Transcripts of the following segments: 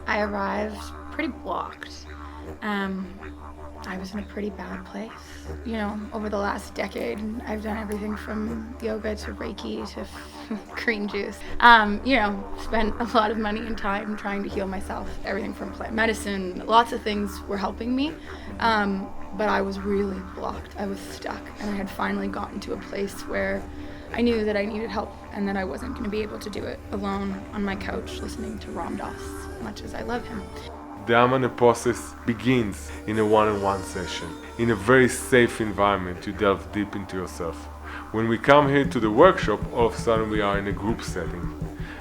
I arrived pretty blocked. I was in a pretty bad place. Over the last decade, I've done everything from yoga to Reiki to green juice. Spent a lot of money and time trying to heal myself. Everything from plant medicine, lots of things were helping me. But I was really blocked. I was stuck, and I had finally gotten to a place where I knew that I needed help and that I wasn't going to be able to do it alone on my couch listening to Ram Dass, much as I love him. The Amanae process begins in a one-on-one session. In a very safe environment, you delve deep into yourself. When we come here to the workshop, all of a sudden we are in a group setting,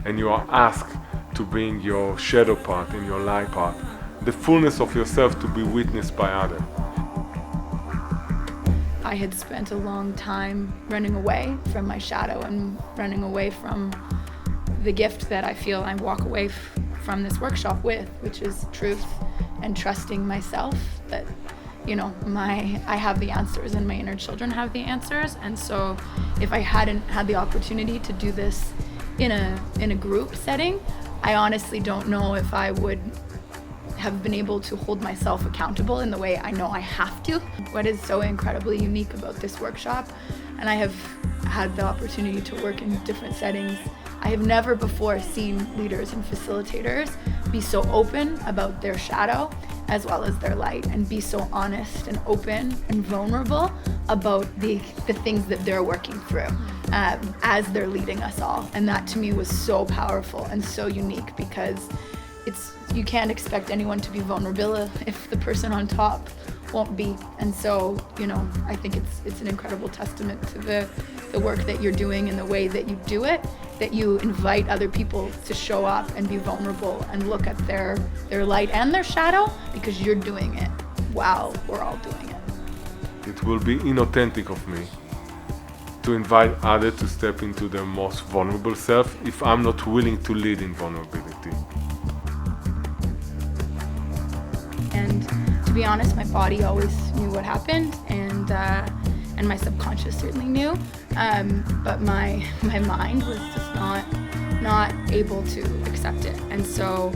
and you are asked to bring your shadow part and your light part, the fullness of yourself, to be witnessed by others. I had spent a long time running away from my shadow and running away from the gift that I feel I walk away from this workshop with, which is truth and trusting myself that, I have the answers and my inner children have the answers. And so if I hadn't had the opportunity to do this in a group setting, I honestly don't know if I would have been able to hold myself accountable in the way I know I have to. What is so incredibly unique about this workshop, and I have had the opportunity to work in different settings, I have never before seen leaders and facilitators be so open about their shadow as well as their light, and be so honest and open and vulnerable about the things that they're working through as they're leading us all. And that to me was so powerful and so unique, because you can't expect anyone to be vulnerable if the person on top won't be. And so, I think it's an incredible testament to the work that you're doing and the way that you do it, that you invite other people to show up and be vulnerable and look at their light and their shadow, because you're doing it while we're all doing it. It will be inauthentic of me to invite others to step into their most vulnerable self if I'm not willing to lead in vulnerability. And to be honest, my body always knew what happened, and my subconscious certainly knew, but my mind was just not able to accept it. And so,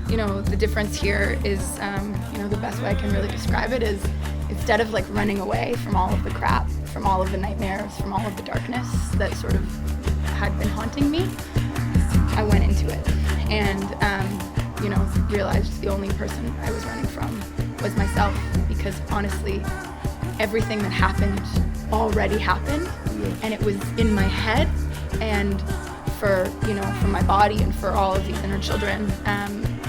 the difference here is, the best way I can really describe it is, instead of running away from all of the crap, from all of the nightmares, from all of the darkness that sort of had been haunting me, I went into it and realized the only person I was running from was myself, because honestly, everything that happened already happened, and it was in my head. And for my body and for all of these inner children,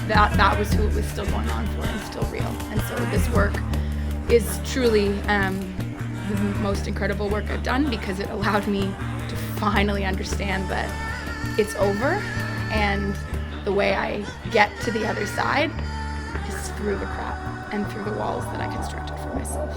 that was who it was still going on for and still real. And so this work is truly the most incredible work I've done, because it allowed me to finally understand that it's over, and the way I get to the other side is through the crap and through the walls that I constructed for myself.